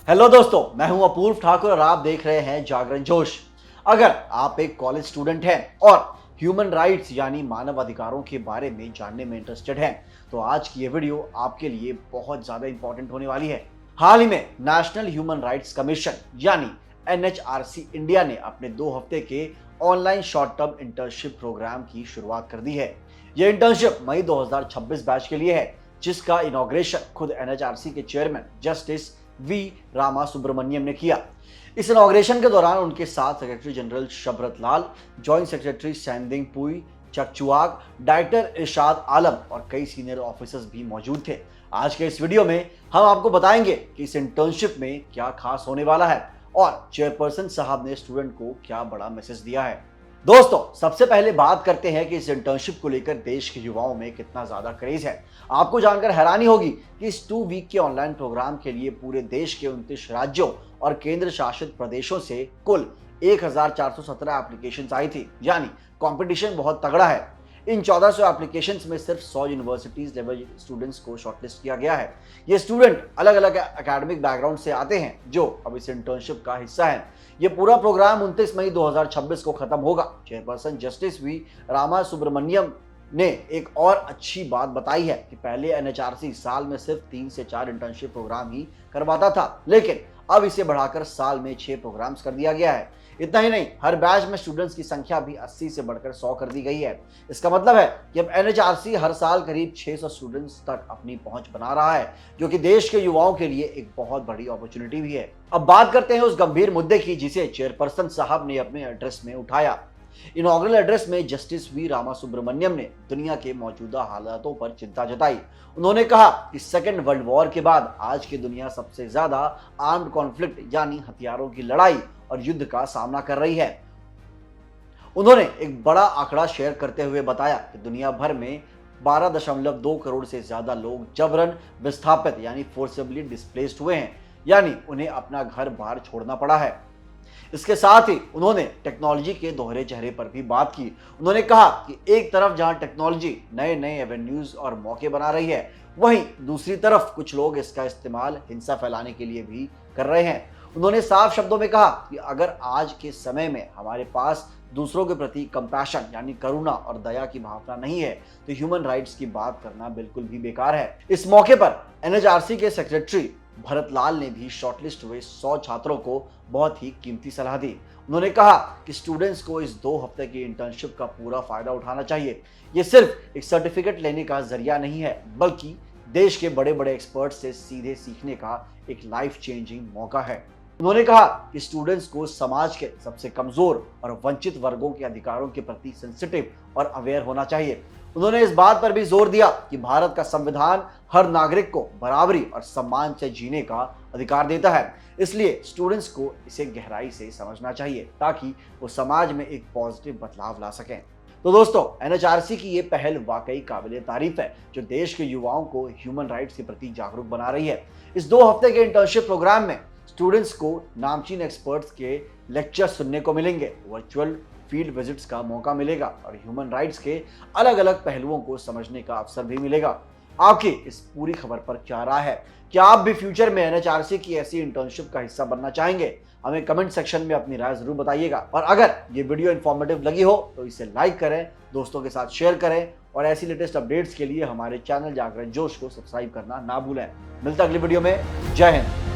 Hello दोस्तों, मैं हूं अपूर्व ठाकुर और आप देख रहे हैं जागरण जोश। अगर आप एक कॉलेज स्टूडेंट हैं और ह्यूमन राइट्स यानी मानव अधिकारों के बारे में जानने में इंटरेस्टेड हैं, तो आज की ये वीडियो आपके लिए बहुत ज्यादा इंपॉर्टेंट होने वाली है। हाल ही में नेशनल ह्यूमन राइट्स कमीशन यानी NHRC इंडिया ने अपने 2 हफ्ते के online short term internship programme की शुरुआत कर दी है। यह इंटर्नशिप मई 2026 बैच के लिए है, जिसका इनॉग्रेशन खुद NHRC के chairman justice V Rama Subramanian ने किया। इस इनॉग्रेशन के दौरान उनके साथ सेक्रेटरी जनरल शबरत Lal, joint secretary Saidingpuii Chhakchhuak, director Irshad Alam और कई सीनियर ऑफिसर्स भी मौजूद थे। आज के इस वीडियो में हम आपको बताएंगे कि इस इंटर्नशिप में क्या खास होने वाला है और चेयरपर्सन साहब ने स्टूडेंट को क्या बड़ा मैसेज दिया है। दोस्तों, सबसे पहले बात करते हैं कि इस इंटर्नशिप को लेकर देश के युवाओं में कितना ज्यादा क्रेज है। आपको जानकर हैरानी होगी कि इस 2 वीक के ऑनलाइन प्रोग्राम के लिए पूरे देश के 29 राज्यों और केंद्र शासित प्रदेशों से कुल 1417 एप्लीकेशंस आई थी। यानी कंपटीशन बहुत तगड़ा है। इन 1400 एप्लीकेशंस में सिर्फ 100 यूनिवर्सिटीज लेवल स्टूडेंट्स को शॉर्टलिस्ट किया गया है। ये स्टूडेंट अलग अलग एकेडमिक बैकग्राउंड से आते हैं जो अब इस इंटर्नशिप का हिस्सा है। ये पूरा प्रोग्राम 29 मई 2026 को खत्म होगा। Chairperson justice V Rama Subramanian ने एक और अच्छी बात बताई है कि पहले NHRC साल में सिर्फ 3 से 4 इंटर्नशिप प्रोग्राम ही करवाता था, लेकिन अब इसे बढ़ाकर साल में 6 प्रोग्राम्स कर दिया गया है। इतना ही नहीं, हर बैच में स्टूडेंट्स की संख्या भी 80 से बढ़कर 100 कर दी गई है। इसका मतलब है कि अब NHRC हर साल करीब 600 स्टूडेंट्स तक अपनी पहुंच बना रहा है, जो कि देश के युवाओं के लिए एक बहुत बड़ी अपॉर्चुनिटी भी है। अब बात करते हैं उस गंभीर मुद्दे की जिसे चेयरपर्सन साहब ने अपने एड्रेस में उठाया। इनॉग्रल एड्रेस में जस्टिस वी रामा सुब्रमण्यम ने दुनिया के मौजूदा हालातों पर चिंता जताई। उन्होंने कहा कि सेकेंड वर्ल्ड वॉर के बाद आज की दुनिया सबसे ज्यादा आर्म्ड कॉन्फ्लिक्ट यानी हथियारों की लड़ाई और युद्ध का सामना कर रही है। उन्होंने एक बड़ा आंकड़ा शेयर करते हुए बताया कि दुनिया भर में 12.2 करोड़ से ज्यादा लोग जबरन विस्थापित यानी फोर्सिबली डिस्प्लेस्ड हुए हैं, यानी उन्हें अपना घर बाहर छोड़ना पड़ा है। इसके साथ ही उन्होंने टेक्नोलॉजी के दोहरे चेहरे पर भी बात की। उन्होंने कहा कि एक तरफ जहां टेक्नोलॉजी नए नए एवेन्यूज और मौके बना रही है, वहीं दूसरी तरफ कुछ लोग इसका इस्तेमाल हिंसा फैलाने के लिए भी कर रहे हैं। उन्होंने साफ शब्दों में कहा कि अगर आज के समय में हमारे पास दूसरों के प्रति कंपैशन यानी करुणा और दया की भावना नहीं है, तो ह्यूमन राइट्स की बात करना बिल्कुल भी बेकार है। इस मौके पर NHRC के सेक्रेटरी भरत लाल ने भी शॉर्टलिस्ट हुए 100 छात्रों को बहुत ही कीमती सलाह दी। उन्होंने कहा कि स्टूडेंट्स को इस 2 हफ्ते की इंटर्नशिप का पूरा फायदा उठाना चाहिए। ये सिर्फ एक सर्टिफिकेट लेने का जरिया नहीं है, बल्कि देश के बड़े बड़े एक्सपर्ट से सीधे सीखने का एक लाइफ चेंजिंग मौका है। उन्होंने कहा कि स्टूडेंट्स को समाज के सबसे कमजोर और वंचित वर्गों के अधिकारों के प्रति सेंसिटिव और अवेयर होना चाहिए। उन्होंने इस बात पर भी जोर दिया कि भारत का संविधान हर नागरिक को बराबरी और सम्मान से जीने का अधिकार देता है, इसलिए स्टूडेंट्स को इसे गहराई से समझना चाहिए ताकि वो समाज में एक पॉजिटिव बदलाव ला सकें। तो दोस्तों, NHRC की ये पहल वाकई काबिले तारीफ है, जो देश के युवाओं को ह्यूमन राइट्स के प्रति जागरूक बना रही है। इस 2 हफ्ते के इंटर्नशिप प्रोग्राम में स्टूडेंट्स को नामचीन एक्सपर्ट्स के लेक्चर सुनने को मिलेंगे, वर्चुअल फील्ड विजिट्स का मौका मिलेगा और ह्यूमन राइट्स के अलग अलग पहलुओं को समझने का अवसर भी मिलेगा। आपकी इस पूरी खबर पर क्या राय है? क्या आप भी फ्यूचर में NHRC की ऐसी इंटर्नशिप का हिस्सा बनना चाहेंगे? हमें कमेंट सेक्शन में अपनी राय जरूर बताइएगा। और अगर ये वीडियो इन्फॉर्मेटिव लगी हो तो इसे लाइक करें, दोस्तों के साथ शेयर करें और ऐसी लेटेस्ट अपडेट्स के लिए हमारे चैनल जागरण जोश को सब्सक्राइब करना ना भूलें। मिलता अगली वीडियो में। जय हिंद।